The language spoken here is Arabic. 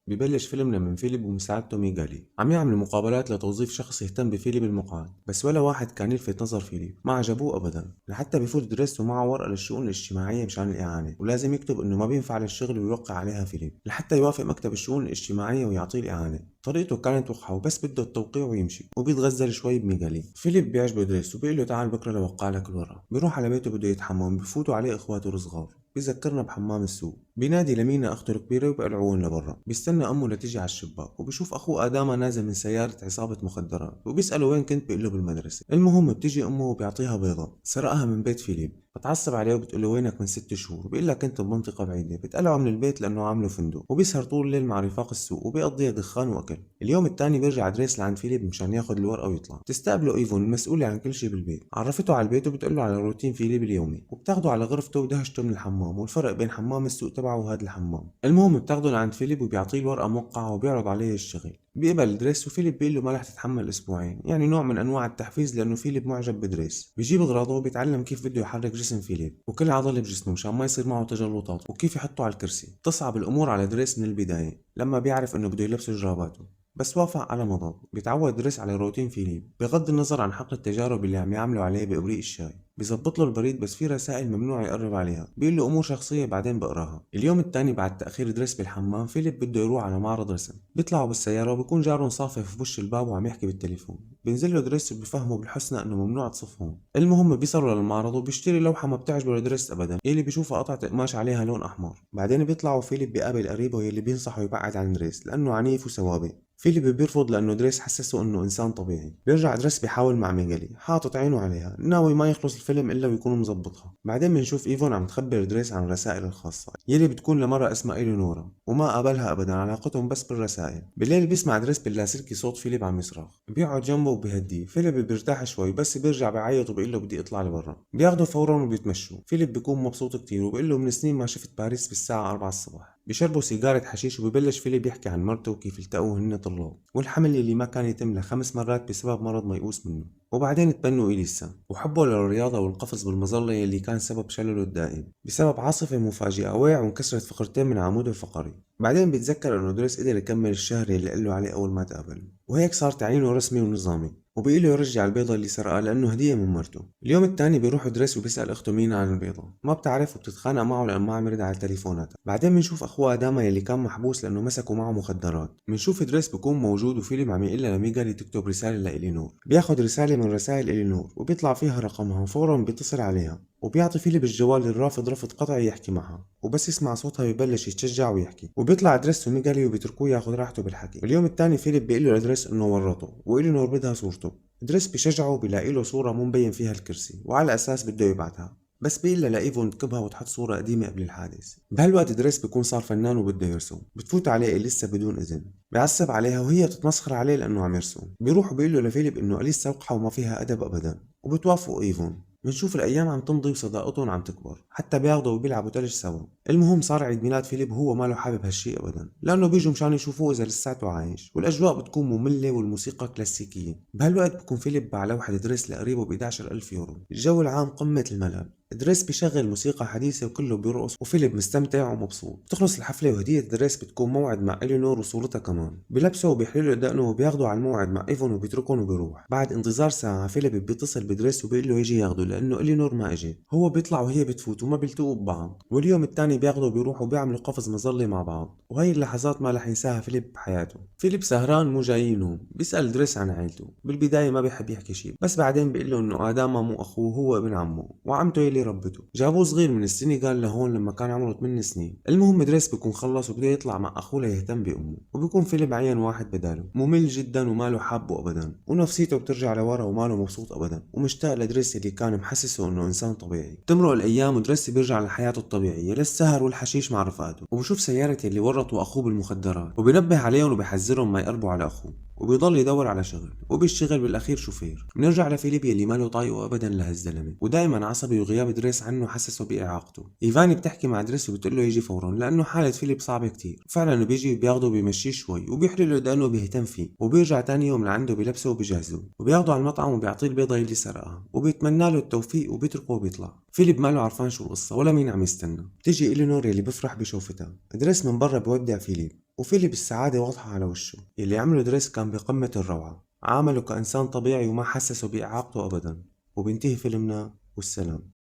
ببلش فيلمنا من فيليب ومساعدته ميغالي عم يعملوا مقابلات لتوظيف شخص يهتم بفيليب المقعد، بس ولا واحد كان يلفت نظر فيليب، ما عجبوه ابدا. لحتى بفوت دريس ومعه ورقه للشؤون الاجتماعيه مشان الاعانه، ولازم يكتب انه ما بينفع للشغل ويوقع عليها فيليب لحتى يوافق مكتب الشؤون الاجتماعيه ويعطيه الاعانه. طريقته كانت وقحه وبس بده التوقيع ويمشي، وبيتغزل شوي بميغالي. فيليب بيعجبه دريس وبيقول له تعال بكره لوقع لك الورقه. بيروح على بيته بده يتحمم، بفوتوا عليه اخواته الصغار. بذكرنا بحمام السوق. بينادي لمينا اخته الكبيره وبقلعوهن لبرا. بيستنى امه لتيجي على الشباك، وبشوف اخوه اداما نازل من سياره عصابه مخدرات، وبيساله وين كنت، بيقول له بالمدرسه. المهم بتيجي امه وبيعطيها بيضه سرقها من بيت فيليب. بتعصب عليه وبتقول له وينك من 6 شهور، بيقول لها كنت بمنطقه بعيده. بتقلعه من البيت لانه عامله فندق، وبيسهر طول الليل مع رفاق السوق وبيقضيها دخان واكل. اليوم الثاني بيرجع دريس لعند فيليب مشان ياخذ الورقه ويطلع. تستقبله ايفون المسؤوله عن كل شيء بالبيت. عرفته على البيت وبتقول له على روتين فيليب اليومي، وبتاخده على غرفته ودهشته من الحمام والفرق بين حمام السوق تبعه وهذا الحمام. المهم بتاخده لعند فيليب وبيعطيه الورقه موقعه وبيعرض عليه الشغل. بيقبل دريس، وفيليب بيقول له ما رح تتحمل اسبوعين، يعني نوع من انواع التحفيز لانه فيليب معجب بدريس. بيجيب اغراضه وبيتعلم كيف بده يحرك جسم فيليب وكل عضله بجسمه مشان ما يصير معه تجلطات، وكيف يحطه على الكرسي. تصعب الامور على دريس من البدايه لما بيعرف انه بده يلبسه جراباته، بس وافق على مضض. بيتعود دريس على روتين فيليب بغض النظر عن حقل التجارب اللي عم يعملوا عليه بإبريق الشاي. بيزبط له البريد، بس في رسائل ممنوع يقرب عليها. بيقول له امور شخصيه بعدين بقراها. اليوم الثاني بعد تاخير دريس بالحمام، فيليب بده يروح على معرض رسم. بيطلعوا بالسياره وبكون جارهم صافف في وش الباب وعم يحكي بالتليفون. بينزل له دريس وبيفهمه بالحسنى انه ممنوع تصف هون. المهم بيصلوا للمعرض وبيشتري لوحه ما بتعجبه لدريس ابدا، يلي بيشوفها قطعه قماش عليها لون احمر. بعدين بيطلعوا فيليب بيقابل قريبه يلي بينصحه يبعد عن دريس لانه عنيف وسوابق. فيليب بيرفض لأنه دريس حسسه إنه إنسان طبيعي. بيرجع دريس بيحاول مع ميغالي، حاطط عينه عليها، ناوي ما يخلص الفيلم إلا ويكون مزبطها. بعدين بنشوف إيفون عم تخبر دريس عن الرسائل الخاصة يلي بتكون لمرة اسمها إلينورا، وما قابلها أبدا، علاقتهم بس بالرسائل. بالليل بيسمع دريس باللاسلكي صوت فيليب عم يصرخ. بيقعد جنبه وبيهديه. فيليب بيرتاح شوي، بس بيرجع بيعيط وبيقول له بدي أطلع لبرا. بياخده فورا وبيتمشوا. فيليب بيكون مبسوط كتير وبيقول له من سنين ما شفت باريس بالساعة 4 الصبح. بيشربوا سيجارة حشيش، وببلش فيليب يحكي عن مرته وكيف التقوا هن طلاب، والحمل اللي ما كان يتم ل5 مرات بسبب مرض ميؤوس منه. وبعدين تبنوا إليسا، وحبه للرياضة والقفز بالمظلة اللي كان سبب شلله الدائم بسبب عاصفة مفاجئة. وقع وانكسرت فقرتين من عموده الفقري. بعدين بيتذكر انه دريس قدر يكمل الشهر اللي قال له عليه اول ما تقابل، وهيك صار تعيينه رسمي ونظامي. وبيقول له يرجع البيضة اللي سرقها لأنه هدية من مرته. اليوم الثاني بيروح دريس وبيسأل أخته مينا عن البيضة، ما بتعرف وبتتخانق معه لأنه ما عم يرد على تليفوناتها. بعدين بنشوف أخوها أداما يلي كان محبوس لأنه مسكوا معه مخدرات. بنشوف دريس بيكون موجود، وفيلم عم يقول لميغالي تكتب رسالة لإلينور. بياخد رسالة من رسائل إلينور وبيطلع فيها رقمها، وفورا بيتصل عليها وبيعطي فيليب الجوال للرافض رفض قطعي يحكي معها، وبس يسمع صوتها ببلش يتشجع ويحكي. وبيطلع دريس وميغالي وبيتركوه ياخذ راحته بالحكي. اليوم الثاني فيليب بيقول له لدريس انه ورطه، وإلينور بدها صورته. دريس بشجعه وبيلاقي له صورة مو مبين فيها الكرسي، وعلى أساس بده يبعتها، بس بيقول لها لإيفون تكبها وتحط صورة قديمة قبل الحادث. بهالوقت دريس بيكون صار فنان وبده يرسم. بتفوت عليه إليسا بدون إذن، بيعصب عليها وهي بتتمسخر عليه لأنه عم يرسم. بيروح وبيقول له لفيليب إنه إليسا وقحة وما فيها أدب أبدا، وبتوافقوا إيفون. بنشوف الأيام عم تمضي وصداقتهم عم تكبر، حتى بياخدوا وبيلعبوا تلج سوا. المهم صار عيد ميلاد فيليب وهو ماله حابب هالشي أبدا، لأنه بيجوا مشان يشوفوه إذا لساته عايش، والأجواء بتكون مملة والموسيقى كلاسيكية. بهالوقت بكون فيليب باع لوحة دريس لقريبه ب 11,000 يورو. الجو العام قمة الملل. دريس بيشغل موسيقى حديثة وكله بيرقص، وفيليب مستمتع ومبسوط. بتخلص الحفلة وهدية دريس بتكون موعد مع إلينور وصورتها كمان. بيلبسوا وبيحللوا دقنه وبياخدوا على الموعد مع إيفون وبيتركهم وبيروح. بعد انتظار ساعة فيليب بيتصل بدريس وبيقول له يجي ياخده لأنه إلينور ما إجت. هو بيطلع وهي بتفوت وما بيلتقوا ببعض. واليوم الثاني بياخدوا وبيروحوا وبيعملوا قفز مظلة مع بعض، وهي اللحظات ما رح ينساها فيليب بحياته. فيليب سهران مو جاي ينوم، بيسأل دريس عن عيلته. بالبداية ما بيحب يحكي شيء، بس بعدين بيقول له إنه آداما مو أخوه، هو ابن عمه، وعمته يلي ربته. جابوه صغير من السنغال لهون لما كان عمره 8 سنين. المهم دريس بيكون خلص وبده يطلع مع أخوه ليهتم بأمه، وبيكون فيليب عين واحد بداله ممل جدا وماله حابه أبدا، ونفسيته بترجع لورا وماله مبسوط أبدا، ومشتاق لدريس اللي كان محسسه إنه إنسان طبيعي. تمرق الأيام ودريس بيرجع لحياته الطبيعية للسهر والحشيش مع رفقاته، وبشوف سيارة اللي ورطوا أخوه بالمخدرات، وبينبه عليهم وبيحذرهم ما يقربوا على أخوه، وبيضل يدور على شغل، وبيشتغل بالاخير شوفير. بنرجع لفيليب اللي ماله طايقه ابدا لهالزلمه، ودائما عصبي، وغياب دريس عنه حسسه باعاقته. ايفاني بتحكي مع دريس وبتقول له يجي فورا لانه حاله فيليب صعبه كتير. فعلا بيجي وبياخده وبيمشيه شوي وبيحلل له لانه بيهتم فيه، وبيرجع تاني يوم لعنده بيلبسه وبيجهزه وبياخده على المطعم وبيعطيه البيضه اللي سرقها، وبيتمنى له التوفيق وبيتركه وبيطلع. فيليب ماله عرفان شو القصه ولا مين عم يستنى. بتيجي إلينور اللي بفرح بشوفتها. دريس من برا بودع فيليب، وفيليب السعادة واضحة على وشه. اللي عمله دريس كان بقمة الروعة، عامله كإنسان طبيعي وما حسسه بإعاقته أبدا. وبينتهي فيلمنا والسلام.